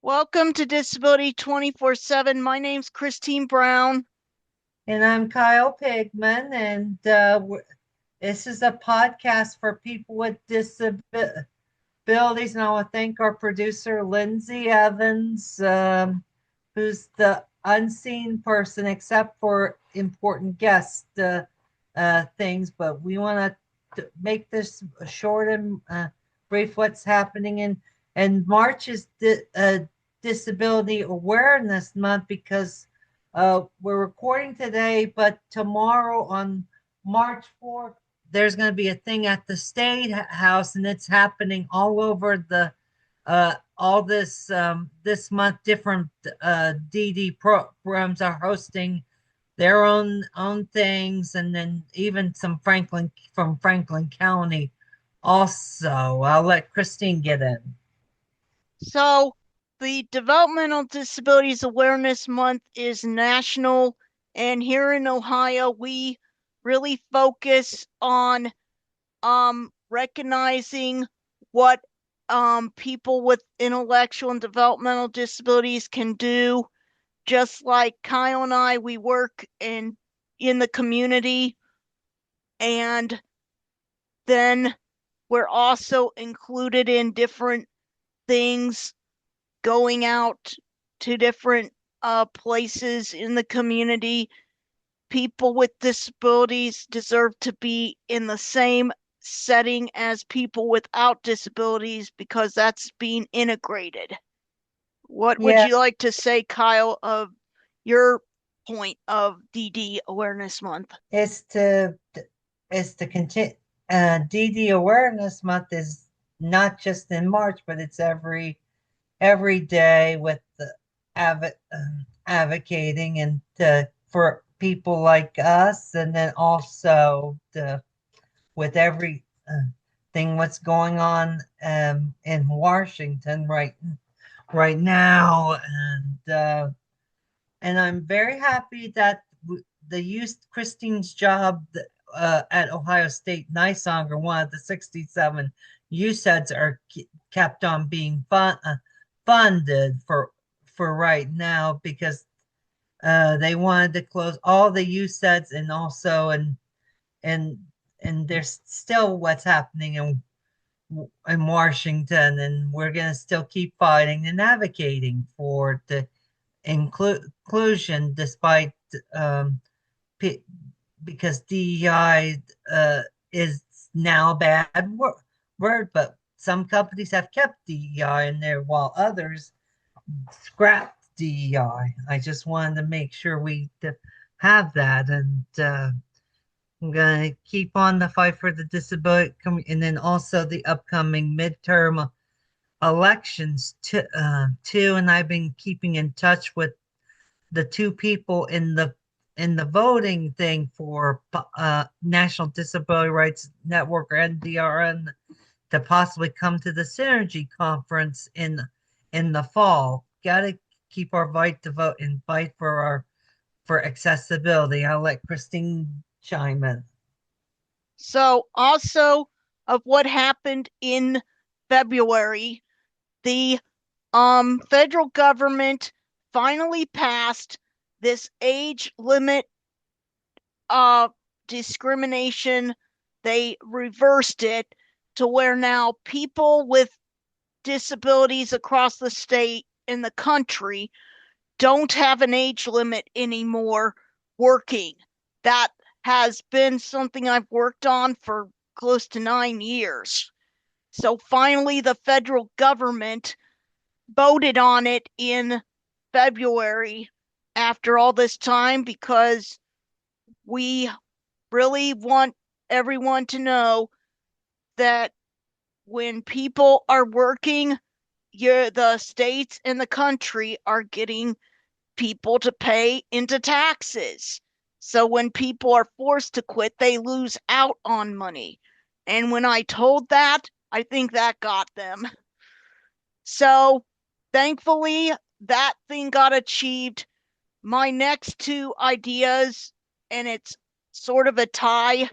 Welcome to Disability 24/7. My name's Christine Brown. And I'm Kyle Pigman, and this is a podcast for people with disabilities. And I want to thank our producer, Lindsay Evans, who's the unseen person, except for important guest things. But we want to make this short and brief. What's happening and March is Disability Awareness Month because we're recording today, but tomorrow on March 4th, there's going to be a thing at the State House, and it's happening all over the all this month. Different DD programs are hosting their own things, and then even some Franklin County. Also, I'll let Christine get in. So, the Developmental Disabilities Awareness Month is national, and here in Ohio, we really focus on recognizing what people with intellectual and developmental disabilities can do. Just like Kyle and I, we work in the community, and then we're also included in different things, going out to different places in the community. People with disabilities deserve to be in the same setting as people without disabilities because that's being integrated. What would Yeah, you like to say, Kyle, of your point of DD Awareness Month? it's to continue. DD Awareness Month is not just in March, but it's every day with the advocating and for people like us, and then also with every thing what's going on in Washington right now, and I'm very happy that the youth Christine's job at Ohio State NYSONG, one of the 67 USEDs, are kept on being funded for right now because they wanted to close all the USEDs, and also and and there's still what's happening in Washington, and we're going to still keep fighting and advocating for the inclusion despite um, because DEI is now a bad word, but some companies have kept DEI in there while others scrapped DEI. I just wanted to make sure we have that, and I'm going to keep on the fight for the disability, and then also the upcoming midterm elections too. And I've been keeping in touch with the two people in the voting thing for National Disability Rights Network, or NDRN, to possibly come to the Synergy Conference in the fall. Got to keep our right to vote and fight for accessibility. I'll let Christine chime in. So, also of what happened in February, the federal government finally passed this age limit discrimination. They reversed it to where now people with disabilities across the state and the country don't have an age limit anymore working. That has been something I've worked on for close to 9 years. So finally, the federal government voted on it in February after all this time because we really want everyone to know that when people are working, the states and the country are getting people to pay into taxes. So when people are forced to quit, they lose out on money. And when I told that, I think that got them. So thankfully, that thing got achieved. My next two ideas and it's sort of a tie,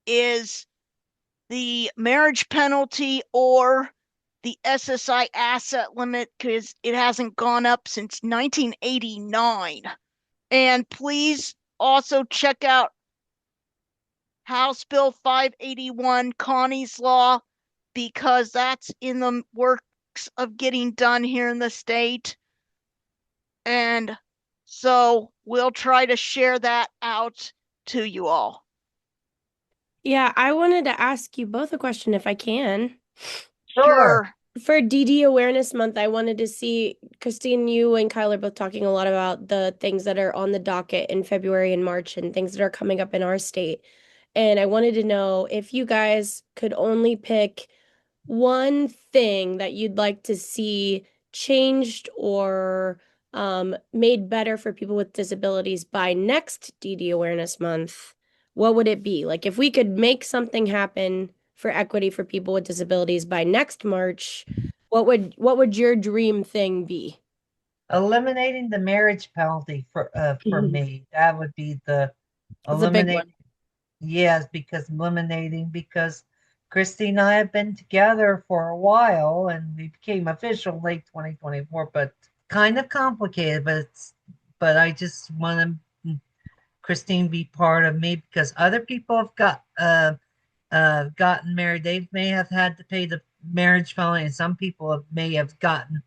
is the marriage penalty or the SSI asset limit, because it hasn't gone up since 1989. And please also check out House Bill 581, Connie's Law, because that's in the works of getting done here in the state. And so we'll try to share that out to you all. Yeah, I wanted to ask you both a question if I can. Sure. Sure. For DD Awareness Month, I wanted to see, Christine, you and Kyle are both talking a lot about the things that are on the docket in February and March and things that are coming up in our state. And I wanted to know if you guys could only pick one thing that you'd like to see changed or made better for people with disabilities by next DD Awareness Month, what would it be? Like if we could make something happen for equity for people with disabilities by next March, what would your dream thing be? Eliminating the marriage penalty for me. That would be the It's a big one. eliminate. Yes, because eliminating because Christy and I have been together for a while and we became official late 2024, but kind of complicated, but I just want to Christine be part of me because other people have gotten married. They may have had to pay the marriage penalty, and some people may have gotten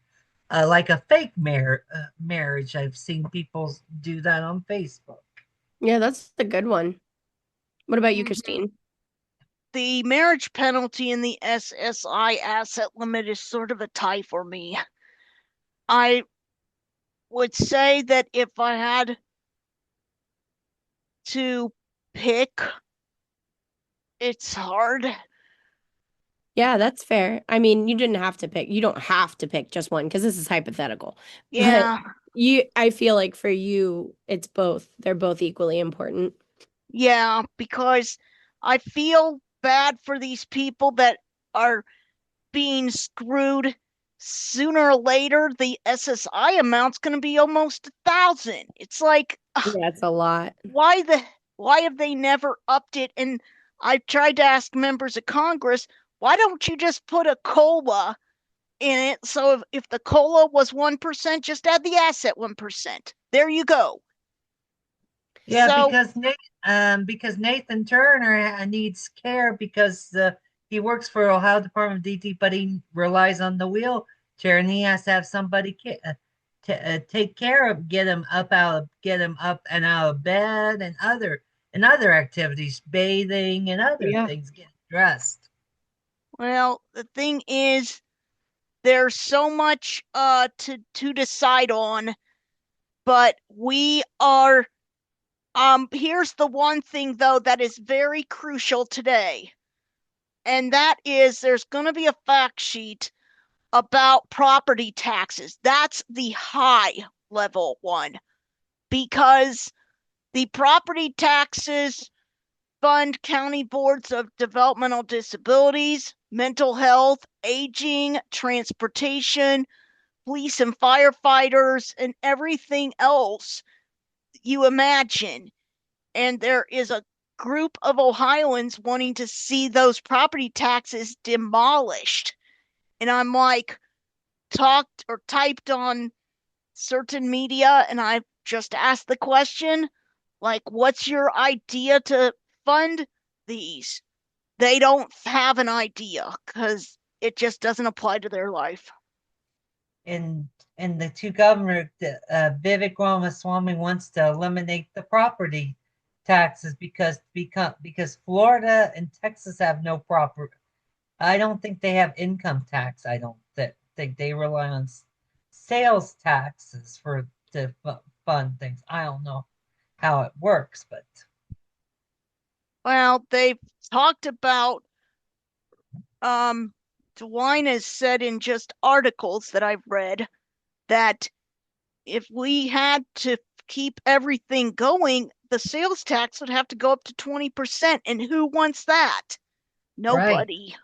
like a fake marriage. I've seen people do that on Facebook. Yeah, that's the good one. What about you, Mhm. Christine? The marriage penalty and the SSI asset limit is sort of a tie for me. I would say that if I had to pick, it's hard. Yeah, that's fair. I mean, you didn't have to pick. You don't have to pick just one because this is hypothetical. But Yeah, I feel like for you, it's both. They're both equally important. yeah, because I feel bad for these people that are being screwed. Sooner or later, the SSI amount's going to be almost 1,000. It's like, Yeah, it's a lot. why the why have they never upped it? And I've tried to ask members of Congress, why don't you just put a COLA in it? So if the COLA was 1%, just add the asset 1%. There you go. Yeah, So, because Nathan Turner needs care because he works for Ohio Department of DT, but he relies on the wheelchair, and he has to have somebody take care of, get him up and out of bed, and other activities, bathing and other Yeah. things, getting dressed. well, the thing is, there's so much to decide on, but we are here's the one thing though that is very crucial today, and that is there's going to be a fact sheet about property taxes. That's the high level one, because the property taxes fund county boards of developmental disabilities, mental health, aging, transportation, police and firefighters, and everything else you imagine. And there is a group of Ohioans wanting to see those property taxes demolished. And I'm like, talked or typed on certain media, and I've just asked the question, like, what's your idea to fund these? They don't have an idea because it just doesn't apply to their life. And the two governor, Vivek Ramaswamy wants to eliminate the property taxes because Florida and Texas have no proper. I don't think they have income tax. I don't think they rely on sales taxes to fund things. I don't know how it works, but Well, they've talked about, DeWine has said in just articles that I've read that if we had to keep everything going, the sales tax would have to go up to 20%. And who wants that? right. Nobody.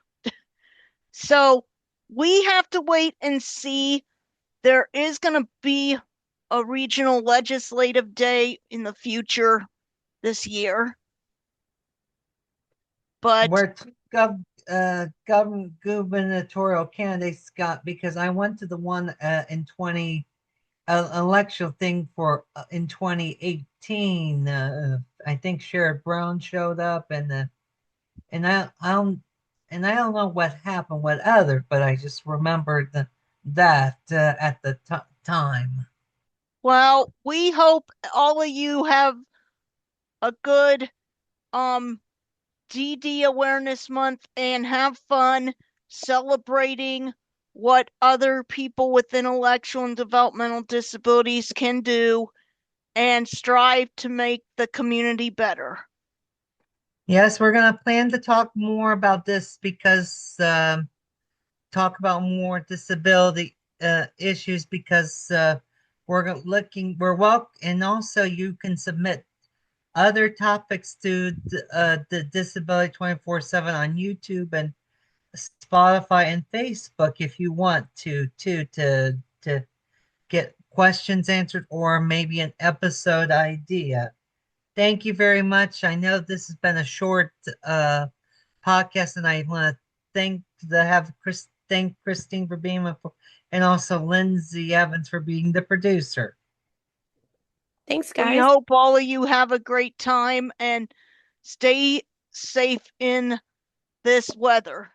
So we have to wait and see. There is going to be a regional legislative day in the future. this year. But We're gubernatorial candidates, Scott, because I went to the one in 20 election thing for in 2018. I think Sherrod Brown showed up, and I don't know what happened with others, but I just remembered that at the time. well, we hope all of you have a good DD Awareness Month and have fun celebrating what other people with intellectual and developmental disabilities can do and strive to make the community better. Yes, we're going to plan to talk more about this because talk about more disability issues because we're welcome, and also you can submit other topics to the Disability 24/7 on YouTube and Spotify and Facebook if you want to get questions answered or maybe an episode idea. Thank you very much. I know this has been a short podcast, and I want to thank Christine for being with, and also Lindsay Evans for being the producer. Thanks, We guys. hope all of you have a great time and stay safe in this weather.